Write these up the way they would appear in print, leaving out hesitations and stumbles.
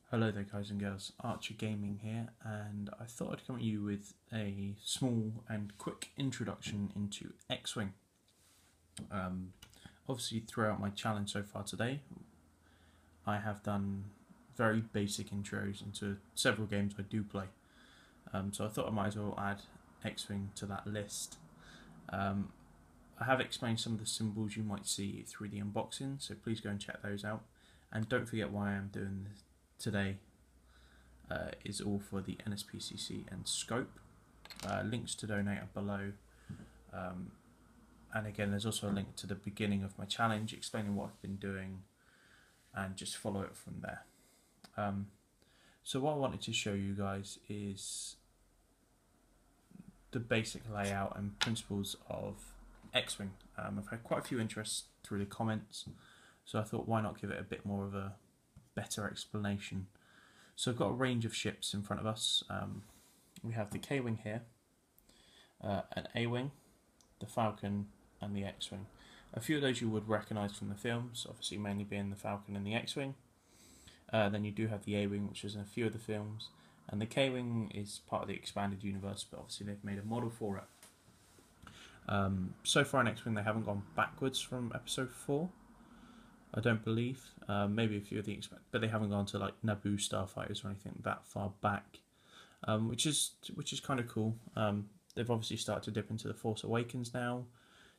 Hello there guys and girls, Archer Gaming here, and I thought I'd come at you with a small and quick introduction into XWing. Obviously throughout my challenge so far today, I have done very basic intros into several games I do play. So I thought I might as well add XWing to that list. I have explained some of the symbols you might see through the unboxing, so please go and check those out. And don't forget why I'm doing this today is all for the NSPCC and scope. Links to donate are below, and again there's also a link to the beginning of my challenge explaining what I've been doing, and just follow it from there. So what I wanted to show you guys is the basic layout and principles of XWing. I've had quite a few interests through the comments, so I thought why not give it a bit more of a better explanation. So I've got a range of ships in front of us. We have the K-Wing here, an A-Wing, the Falcon and the X-Wing. A few of those you would recognise from the films, obviously mainly being the Falcon and the X-Wing. Then you do have the A-Wing, which is in a few of the films, and the K-Wing is part of the expanded universe, but obviously they've made a model for it. So far in X-Wing they haven't gone backwards from episode 4. I don't believe. Maybe a few of the but they haven't gone to like Naboo starfighters or anything that far back, which is kind of cool. They've obviously started to dip into the Force Awakens now.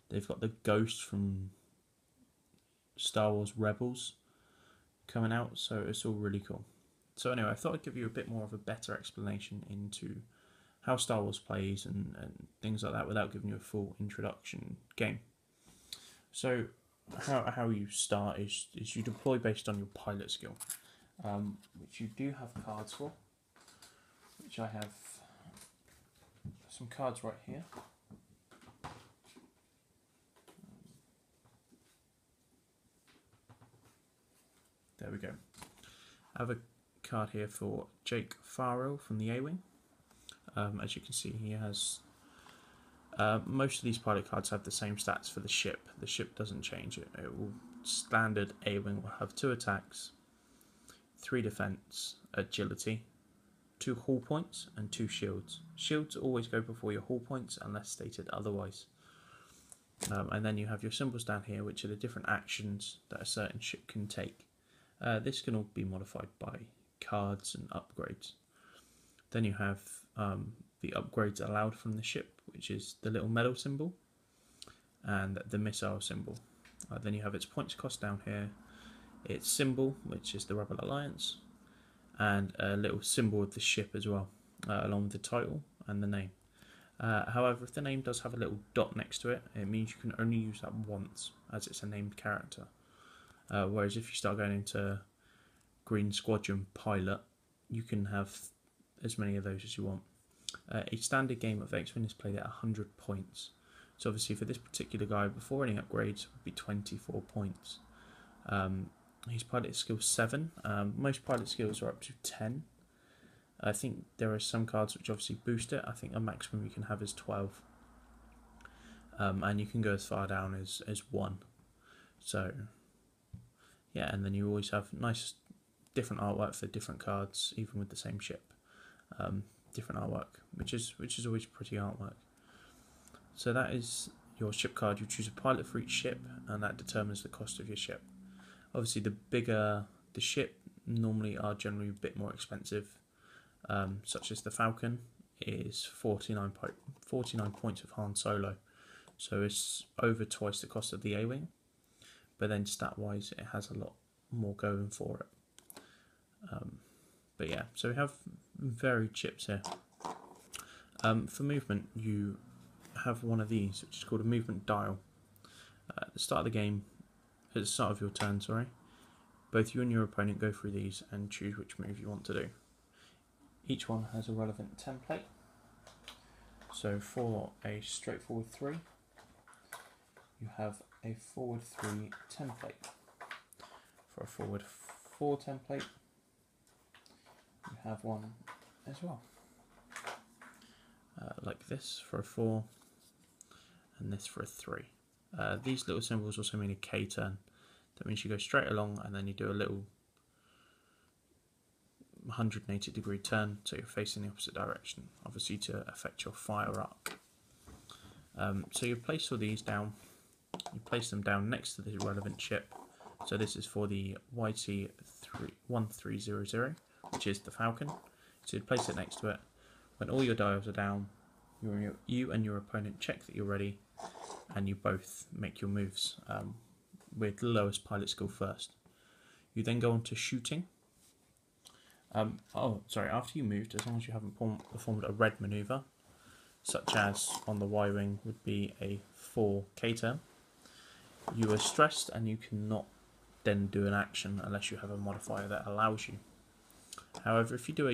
They've got the Ghost from Star Wars Rebels coming out, so it's all really cool. So anyway, I thought I'd give you a bit more of a better explanation into how Star Wars plays and things like that without giving you a full introduction game. So how you start is you deploy based on your pilot skill, which you do have cards for, which I have some cards right here. There we go. I have a card here for Jake Farrell from the A-Wing. As you can see, he has most of these pilot cards have the same stats for the ship. The ship doesn't change. It will standard A-Wing will have 2 attacks, 3 defense, agility, 2 hull points and 2 shields. Shields always go before your hull points unless stated otherwise. And then you have your symbols down here, which are the different actions that a certain ship can take. This can all be modified by cards and upgrades. Then you have the upgrades allowed from the ship, which is the little medal symbol and the missile symbol. Then you have its points cost down here, its symbol, which is the Rebel Alliance, and a little symbol of the ship as well, along with the title and the name. However, if the name does have a little dot next to it, it means you can only use that once, as it's a named character. Whereas if you start going into Green Squadron Pilot, you can have as many of those as you want. A standard game of X-Wing is played at 100 points. So obviously for this particular guy, before any upgrades, would be 24 points. His pilot skill 7. Most pilot skills are up to 10. I think there are some cards which obviously boost it. I think a maximum you can have is 12. And you can go as far down as 1. So yeah, and then you always have nice different artwork for different cards, even with the same ship. Different artwork, which is always pretty artwork. So that is your ship card. You choose a pilot for each ship, and that determines the cost of your ship. Obviously, the bigger the ship, normally are generally a bit more expensive. Such as the Falcon is 49 points of Han Solo, so it's over twice the cost of the A-Wing. But then stat-wise, it has a lot more going for it. But yeah, so we have varied chips here. For movement, you have one of these, which is called a movement dial. At the start of the game, at the start of your turn, sorry, both you and your opponent go through these and choose which move you want to do. Each one has a relevant template. So for a straightforward 3, you have a forward 3 template. For a forward 4 template, you have one as well, like this for a 4 and this for a 3. These little symbols also mean a K turn. That means you go straight along and then you do a little 180-degree turn, so you're facing the opposite direction, obviously to affect your fire arc. So you place all these down, you place them down next to the relevant ship. So this is for the YT-1300, which is the Falcon. So you place it next to it. When all your dials are down, you and your opponent check that you're ready, and you both make your moves with the lowest pilot skill first. You then go on to shooting. After you moved, as long as you haven't performed a red maneuver, such as on the Y-wing would be a 4K turn, you are stressed and you cannot then do an action unless you have a modifier that allows you. However, if you do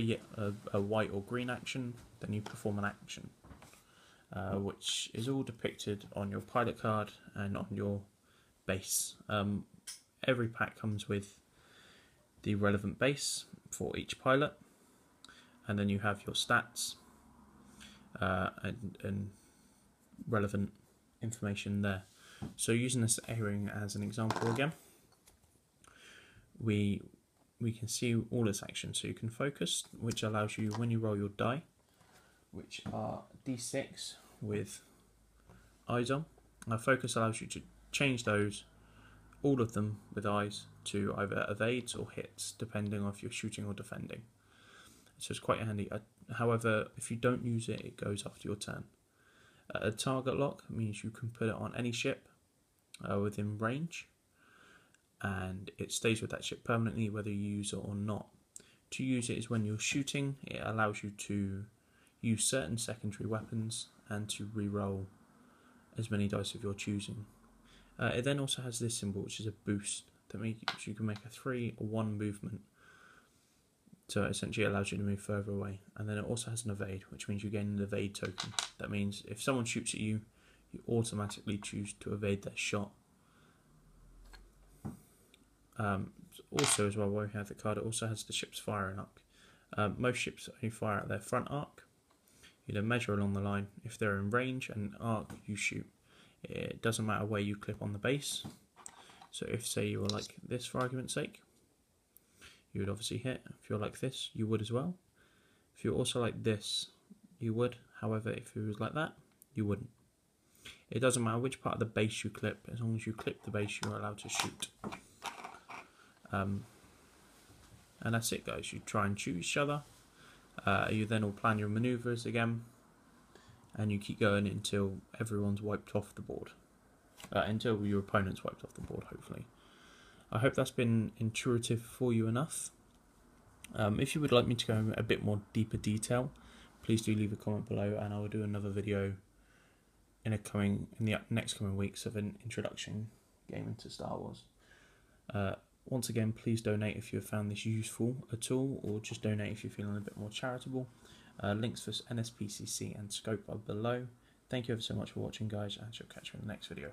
a white or green action, then you perform an action, which is all depicted on your pilot card and on your base. Every pack comes with the relevant base for each pilot, and then you have your stats and relevant information there. So using this A-wing as an example again, we can see all its actions. So you can focus, which allows you, when you roll your die, which are D6 with eyes on, focus allows you to change those, all of them with eyes, to either evades or hits, depending on if you're shooting or defending. So it's quite handy. However, if you don't use it, it goes after your turn. A target lock means you can put it on any ship within range, and it stays with that ship permanently whether you use it or not. To use it is when you're shooting. It allows you to use certain secondary weapons and to re-roll as many dice of your choosing. It then also has this symbol, which is a boost, that means you can make a 3 or 1 movement, so it essentially allows you to move further away. And then it also has an evade, which means you gain an evade token. That means if someone shoots at you, you automatically choose to evade their shot. Also as well, while we have the card, it also has the ship's firing arc. Most ships only fire at their front arc. You then measure along the line. If they're in range and arc, you shoot. It doesn't matter where you clip on the base. So if, say, you were like this for argument's sake, you would obviously hit. If you're like this, you would as well. If you're also like this, you would. However, if it was like that, you wouldn't. It doesn't matter which part of the base you clip. As long as you clip the base, you're allowed to shoot. And that's it, guys. You try and shoot each other. You then all plan your maneuvers again, and you keep going until everyone's wiped off the board. Until your opponent's wiped off the board, hopefully. I hope that's been intuitive for you enough. If you would like me to go in a bit more deeper detail, please do leave a comment below, and I will do another video in the next coming weeks of an introduction game into Star Wars. Once again, please donate if you have found this useful at all, or just donate if you're feeling a bit more charitable. Links for NSPCC and Scope are below. Thank you ever so much for watching, guys, and I shall catch you in the next video.